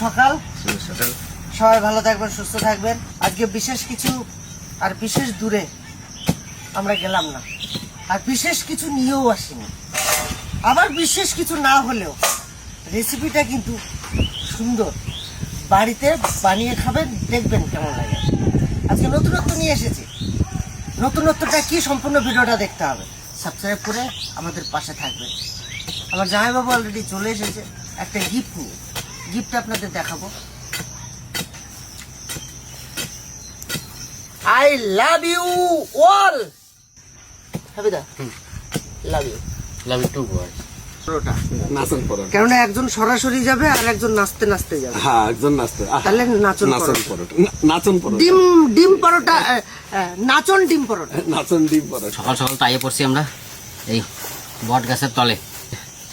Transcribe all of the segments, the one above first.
সকাল। সকাল। সবাই ভালো থাকবেন, সুস্থ থাকবেন। আজকে বিশেষ কিছু আর বিশেষ দূরে আমরা গেলাম না, আর বিশেষ কিছু নিয়েও আসিনি। আবার বিশেষ কিছু না হলেও রেসিপিটা কিন্তু সুন্দর, বাড়িতে বানিয়ে খাবেন, দেখবেন কেমন লাগে। আজকে নতুনত্ব নিয়ে এসেছি। নতুনত্বটা কি, সম্পূর্ণ ভিডিওটা দেখতে হবে। সাবস্ক্রাইব করে আমাদের পাশে থাকবেন। আমার জামাইবাবু অলরেডি চলে এসেছে একটা গিফট নিয়ে। গিফটটা আপনাদের দেখাবো। I love you all. হাবিদা, love you. Love you too boy. Paratha, নাচন পরোটা। কেননা একজন সরাসরি যাবে আর একজন নাচতে নাচতে যাবে। হ্যাঁ, একজন নাচতে। তাহলে নাচন নাচন পরোটা। পরোটা। নাচন পরোটা। ডিম পরোটা, নাচন ডিম পরোটা। নাচন ডিম পরোটা। সকাল সকাল তো আইয়ে পড়ছি আমরা এই বট গাছের তলে।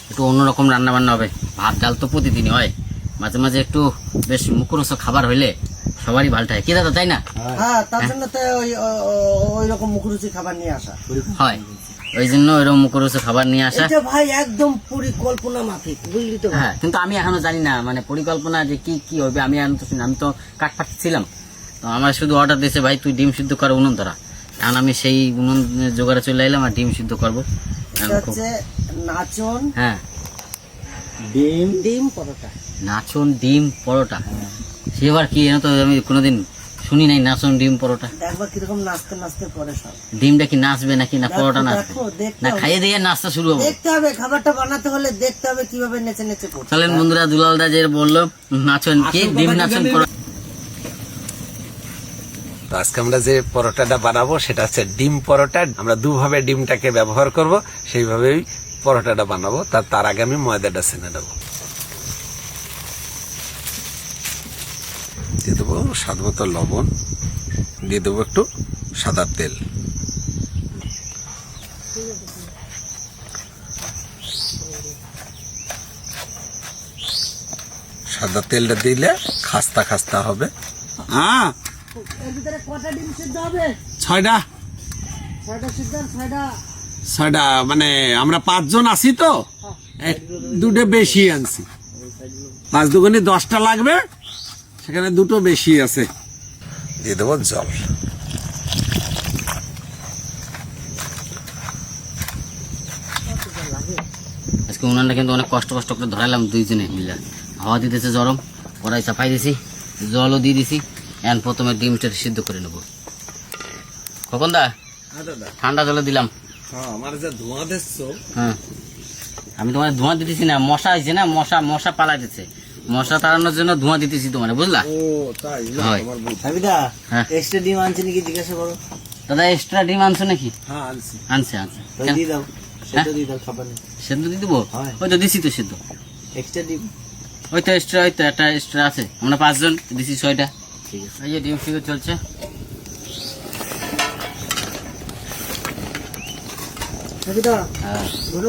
একটু অন্যরকম রান্না বান্না হবে। ভাত ডাল তো প্রতিদিনই হয়, মাঝে মাঝে একটু বেশ মুখরোচক খাবার হইলে সবারই ভালো থাকে, কি দাদা, তাই না? হ্যাঁ, তার জন্য তো ওই রকম মুখরুচি খাবার নিয়ে আসা হয়, ওই জন্য ওইরকম মুখরোচক খাবার নিয়ে আসা। এটা ভাই একদম পরিকল্পনা মাফিক, বুঝলি তো? হ্যাঁ, কিন্তু আমি এখনো জানি না মানে পরিকল্পনা যে কি কি হবে। আমি এখন তো শুনি, আমি তো কাঠ ছিলাম, তো আমার শুধু অর্ডার দিয়েছে, ভাই তুই ডিম সিদ্ধ কর উনুন ধরা। এখন আমি সেই উনুন জোগাড়ে চলে এলাম আর ডিম সিদ্ধ করবো। এটা হচ্ছে নাচন হ্যাঁ, ডিম পরোটা। নাচন ডিম পরোটা। সে আবার কি জানো তো, আমি কোনোদিন শুনি নাই নাচন ডিম পরোটা। দেখবা কিরকম নাচতে নাচতে পরে সব। ডিমটা কি নাচবে নাকি না পরোটা নাচবে? দেখো, দেখতে না হবে। খাইয়ে দিয়ে নাচতে শুরু হবে। দেখতে হবে, খাবারটা বানাতে হলে দেখতে হবে কিভাবে নেচে নেচে করছে। চলেন বন্ধুরা, দুলালদা যে বললো নাচন কি ডিম নাচন পরোটা। তো আজকে আমরা যে পরোটাটা বানাবো সেটা হচ্ছে ডিম পরোটা। আমরা দুভাবে ডিমটাকে ব্যবহার করব, সেইভাবেই পরোটাটা বানাবো। তার আগে আমি ময়দাটা ছেনে নেবো। দিয়ে দেবো স্বাদ মতো লবণ, দিয়ে দেবো একটু সাদা তেল। সাদা তেলটা দিলে খাস্তা খাস্তা হবে। হ্যাঁ, এর ভিতরে কটা ডিম সিদ্ধ হবে? 6টা। 6টা সিদ্ধ আর 6টা। 6টা মানে আমরা 5 জন আছি তো, দুটো বেশি আনছি। 5 দুগুণে 10টা লাগবে, সেখানে দুটো বেশি আছে। দিয়ে দেবো জল। আজকে উনানটা কিন্তু অনেক কষ্ট করে ধরাইলাম দুইজনে মিলে। হাওয়া দিতেছে গরম, কড়াই চাপাই দিছি, জলও দিয়ে দিছি। এখন প্রথমে ডিমটা সিদ্ধ করে নেবো। কখন দা ঠান্ডা জলে দিলাম। আমার যে ধোঁয়া দিচ্ছো, হ্যাঁ, আমি তোমার ধোঁয়া দিতেছি না, মশা হয়েছে না, মশা পালা দিচ্ছে। মশা তাড়ানোর জন্য ধোঁয়া দিতেছি তোমার, বুঝলা? ও তাই? হয়। হাবিদা, হ্যাঁ। এক্সট্রা ডিম আনছে নাকি জিজ্ঞাসা করো। দাদা এক্সট্রা ডিম আনছো নাকি? হ্যাঁ, আনছি। আনছে। ওই দিয়ে দাও, সেটা দিয়ে দাও, খাবার নেই। সেদ্ধ দিয়ে দেবো? হয়। ওই তো দিছি তো সেদ্ধ। এক্সট্রা ডিম। ওই তো এক্সট্রা, ওই তো একটা এক্সট্রা আছে। আমরা 5 জন, দিছি 6টা। ঠিক আছে। এই যে ডিম সিদ্ধ চলছে। হাবিদা, হ্যাঁ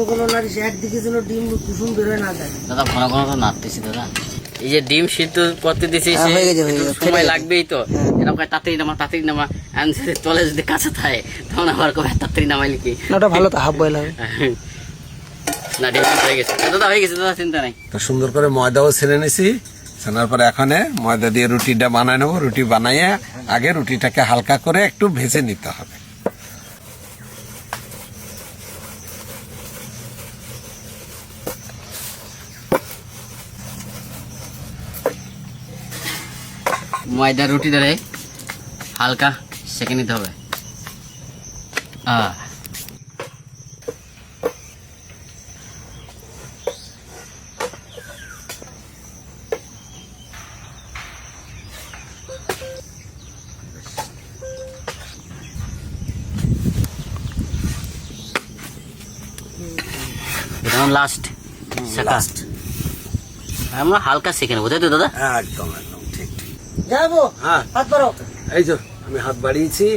ঘন নাড়িস, একদিকে যেন ডিম কুসুম বেরোয় না যায়। দাদা, ঘন তো নাড়তেছি দাদা। এই যে ডিম সিদ্ধ করতে দিছি, হ্যাঁ, হয়ে গেছে, হয়ে একটু গেছে। সময় লাগবেই তো। এরকম তাড়াতাড়ি নামা আনসারে তলে যদি কাছে থাকে তখন আবার কবে তাড়াতাড়ি নামাইলি কি। না, ওটা ভালো তো, হাফ বয়েল হবে। না, ডিম সিদ্ধ হয়ে গেছে দাদা, হয়ে গেছে দাদা, চিন্তা নাই। তো সুন্দর করে ময়দাও ছেড়ে নিছি। ছেনার পরে এখন ময়দা দিয়ে রুটিটা বানায় নেবো। রুটি বানাইয়ে আগে রুটিটাকে হালকা করে একটু ভেজে নিতে হবে। ময়দা রুটি ধরে হালকা সেঁকে নিতে হবে। লাস্ট আমরা হালকা সেঁকে নেবো, তাই তো দাদা? একদম ঠিক। যাবো, হ্যাঁ, হাত বাড়ো। এই যে আমি হাত বাড়িয়েছি।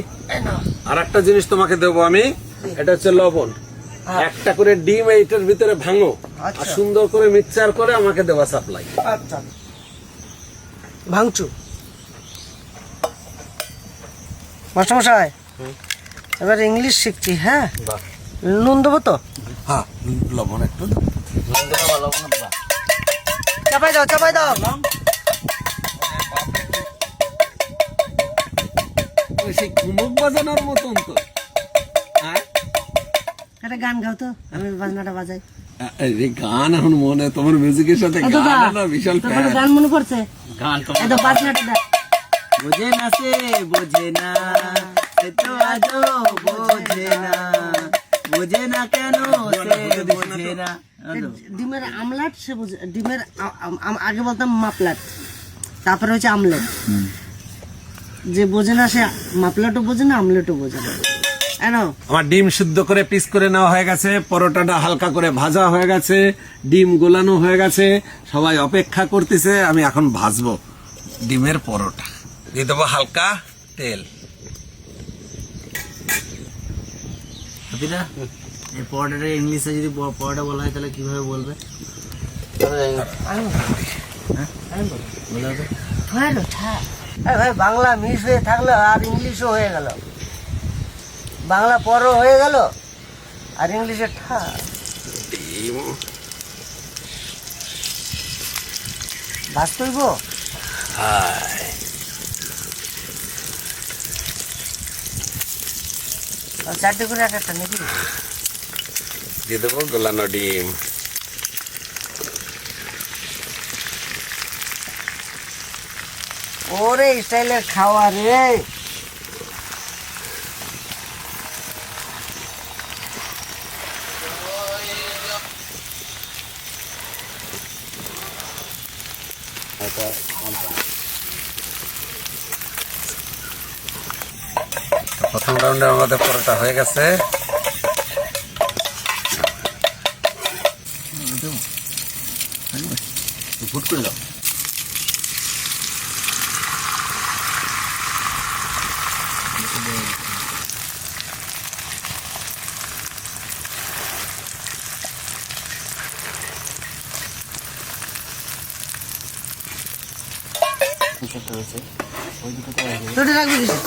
আর একটা জিনিস তোমাকে দেবো আমি, এটা হচ্ছে লবণ। একটা করে ডিম এইটার ভিতরে ভাঙো, আর সুন্দর করে মিক্সচার করে আমাকে দেওয়া সাপ্লাই। আচ্ছা, ভাঙচু মাস্টারমশাই। এবার ইংলিশ শিখছি। হ্যাঁ, নুন দেবো তো? হ্যাঁ, লবণ একটু চাপাই দাও। সেই কুমুক বাজানোর মতন তো। হ্যাঁ? একটা গান গাও তো, আমি বাজনাটা বাজাই। এই যে গান এখন মনে, তোমার মিউজিকের সাথে এই তো দা, গান না বিশাল তোর fan। কোনো গান মনে পড়ছে? গান তো এই তো বাজনাটা দা। বোঝে না সে বোঝে না, সে তো আজও বোঝে না, বোঝে না কেন সে বোঝে না। ডিমের আমলেট সে বোঝে, ডিমের আগে বলতাম মাপলাট, তারপরে হচ্ছে আমলেট। যে বোঝে না সে মাপলাটও বোঝে না, আমলেটও বোঝে না। এনো আমার ডিম সিদ্ধ করে পিস করে নেওয়া হয়ে গেছে, পরোটাটা হালকা করে ভাজা হয়ে গেছে, ডিম গোলানো হয়ে গেছে, সবাই অপেক্ষা করতেছে। আমি এখন ভাজবো ডিমের পরোটা, দিয়ে দেবো হালকা তেল। হাতিরা, এই পরোটাটা ইংলিশে যদি পরোটা বলা হয় তাহলে কিভাবে বলবে? বলে হবে? ভাই বাংলা মিস হয়ে থাকলো আর ইংলিশও হয়ে গেল, বাংলা পরও হয়ে গেল আর ইংলিশে ঠা। ডিম ভাজতে হইব। চারটে করে একটা নাকি? দিয়ে দেবো গোলানো ডিম। ওরে স্টাইলের খাওয়া রে। প্রথম রাউন্ডে আমাদের পরোটা হয়ে গেছে। ফুট করে দাও। তোটা রাখবি কিসে?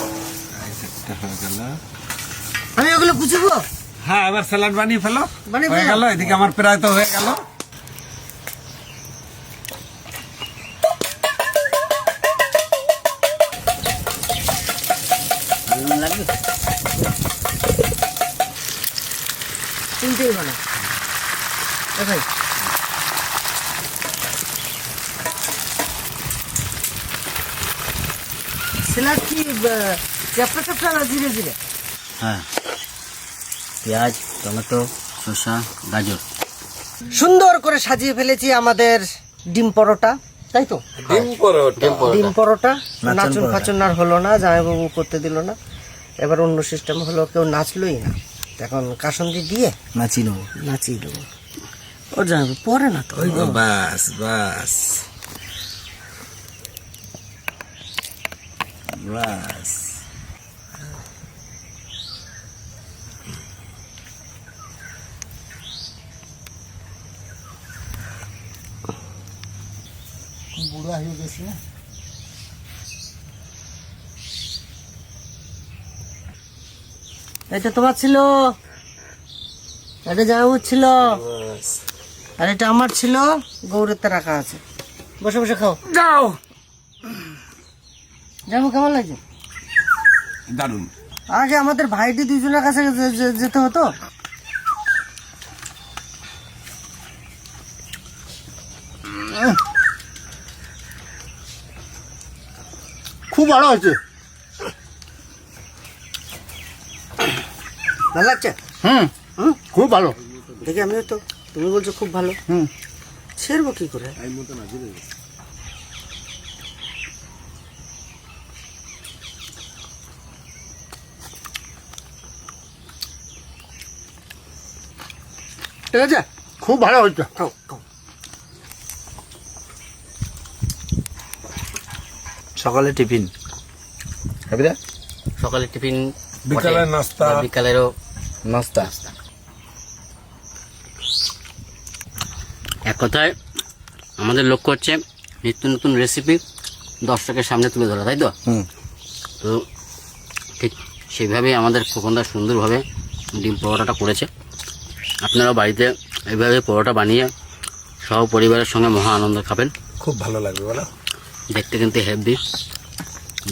হয়ে গেল। আমি ওগুলো কুচবো। হ্যাঁ, এবার স্যালাড বানিয়ে ফেলো। বানিয়ে হয়ে ফেলো? গেল, এদিকে আমার প্রায় তো হয়ে গেল। লাগবে তিনটেই বানা। ভাই স্যালাড কি চ্যাপটা চ্যাপটা না ধীরে ধীরে? হ্যাঁ, পেঁয়াজ, টমেটো, শসা, গাজর। সুন্দর করে সাজিয়ে ফেলেছি আমাদের ডিম পরোটা, তাই তো? ডিম পরোটা। ডিম পরোটা। নাচন নাচন পরোটা। ফাচন আর হলো না, জামাইবাবু করতে দিল না। এবার অন্য সিস্টেম হলো, কেউ নাচলোই না, এখন কাসন্দি দিয়ে নাচি নেবো। নাচিয়ে দেবো। ও জামাইবাবু পরে না তো। ওই তো, বাস বাস। বাস। বুড়া হয়ে গেছে। এটা তোমার ছিল, এটা জামাইবাবুর ছিল, আর এটা আমার ছিল, গৌরীতে রাখা আছে। বসে বসে খাও। যাও। জামাইবাবু কেমন লাগছে? দারুন। আগে আমাদের ভাইটি দুইজনের কাছে যেতে হতো। খুব ভালো হয়েছে। ভালো লাগছে? খুব ভালো। দেখি আমিও তো, তুমি বলছো খুব ভালো। ছেড়বো কি করে? ঠিক আছে, খুব ভালো হয়েছে। খাও খাও। সকালে টিফিন খাবি? সকালে টিফিন, বিকালের নাস্তা। আর বিকালেরও নাস্তা। এক কথায় আমাদের লক্ষ্য হচ্ছে নিত্য নতুন রেসিপি দর্শকের সামনে তুলে ধরা, তাই তো? তো ঠিক সেইভাবেই আমাদের খোকনদা সুন্দরভাবে ডিম পরোটাটা করেছে। আপনারাও বাড়িতে এইভাবে পরোটা বানিয়ে সহ পরিবারের সঙ্গে মহা আনন্দ খাবেন। খুব ভালো লাগবে বলো। দেখতে কিন্তু হেভি।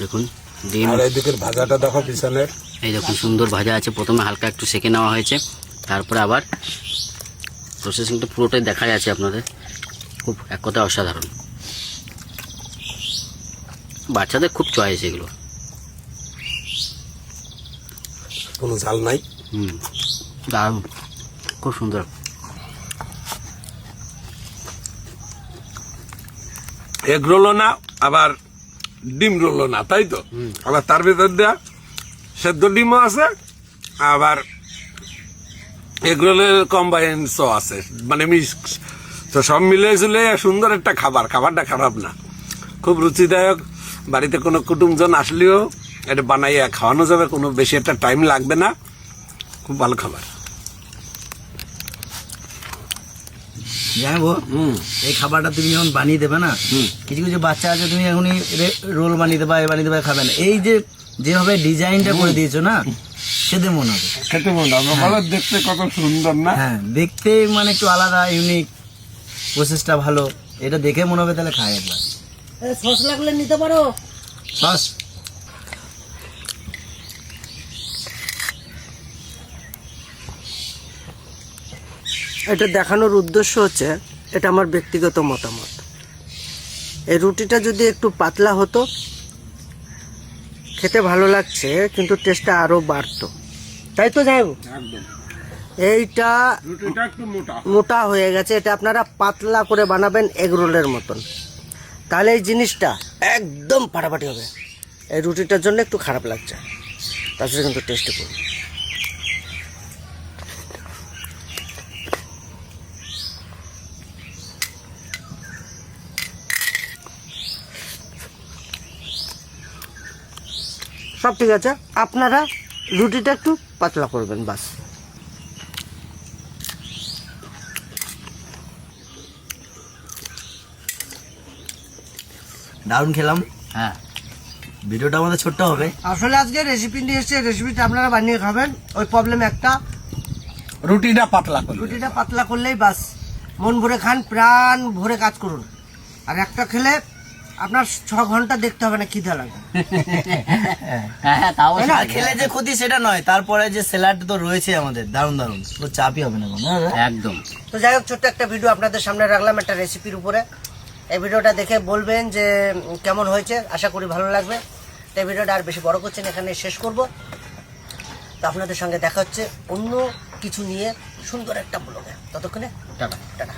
দেখুন ডিম আর এইদিকের ভাজাটা দেখো পিছনের, এই দেখুন সুন্দর ভাজা আছে। প্রথমে হালকা একটু সেকে নেওয়া হয়েছে, তারপরে আবার প্রসেসিংটা পুরোটাই দেখা যাচ্ছে আপনাদের। খুব এক কথায় অসাধারণ, বাচ্চাদের খুব চয়েস এগুলো। কোনো ঝাল নাই। দারুণ, খুব সুন্দর। এগ রোলও না আবার ডিম রোলও না, তাই তো? আবার তার ভিতর দেওয়া সেদ্ধ ডিমও আছে, আবার এগ রোলের কম্বাইন্সও আছে, মানে মিক্স। তো সব মিলে ঝুলে সুন্দর একটা খাবার, খাবারটা খারাপ না, খুব রুচিদায়ক। বাড়িতে কোনো কুটুমজন আসলেও এটা বানাইয়া খাওয়ানো যাবে, কোনো বেশি একটা টাইম লাগবে না, খুব ভালো খাবার। জানবো এই খাবারটা তুমি যখন বানিয়ে দেবে না, কিছু কিছু বাচ্চা আছে তুমি এখনই রোল বানিয়ে দেবে খাবে না। এই যে যেভাবে ডিজাইনটা করে দিয়েছো না, খেতে মনে হবে, খেতে মনে হবে, ভালো দেখতে কত সুন্দর না? হ্যাঁ দেখতে মানে একটু আলাদা, ইউনিক, প্রসেসটা ভালো। এটা দেখে মনে হবে তাহলে খাই একবার। সস লাগলে নিতে পারো। সস এটা দেখানোর উদ্দেশ্য হচ্ছে, এটা আমার ব্যক্তিগত মতামত, এই রুটিটা যদি একটু পাতলা হতো খেতে ভালো লাগছে, কিন্তু টেস্টটা আরো বাড়তো, তাই তো? যাই হোক, একদম এইটা রুটিটা একটু মোটা। মোটা হয়ে গেছে, এটা আপনারা পাতলা করে বানাবেন এগরোলের মতন, তাহলে এই জিনিসটা একদম ফাটাফাটি হবে। এই রুটিটার জন্য একটু খারাপ লাগছে, তাছাড়া কিন্তু টেস্টে করুন। সব ঠিক আছে, আপনারা রুটিটা একটু পাতলা করবেন বাস। দারুণ খেলাম। হ্যাঁ, ভিডিওটা আমাদের ছোট্ট হবে। আসলে আজকে রেসিপি নিয়ে এসেছে, রেসিপিটা আপনারা বানিয়ে খাবেন। ওই প্রবলেম একটা, রুটিটা পাতলা করবে। রুটিটা পাতলা করলেই বাস, মন ভরে খান, প্রাণ ভরে কাজ করুন। আর একটা খেলে আপনার 6 ঘন্টা দেখতে হবে না খিদে লাগবে। হ্যাঁ, তাও না, খেলে যে ক্ষতি সেটা নয়, তারপরে যে স্যালাড তো রয়েছে আমাদের, দারুণ দারুণ, তো চাপই হবে না কোনো। একদম। তো যাই হোক, ছোট্ট একটা ভিডিও আপনাদের সামনে রাখলাম একটা রেসিপির উপরে। এই ভিডিওটা দেখে বলবেন যে কেমন হয়েছে, আশা করি ভালো লাগবে। তো এই ভিডিওটা আর বেশি বড় করছেন, এখানে শেষ করব। তো আপনাদের সঙ্গে দেখা হচ্ছে অন্য কিছু নিয়ে সুন্দর একটা ব্লগে। ততক্ষণে টাটা টাটা।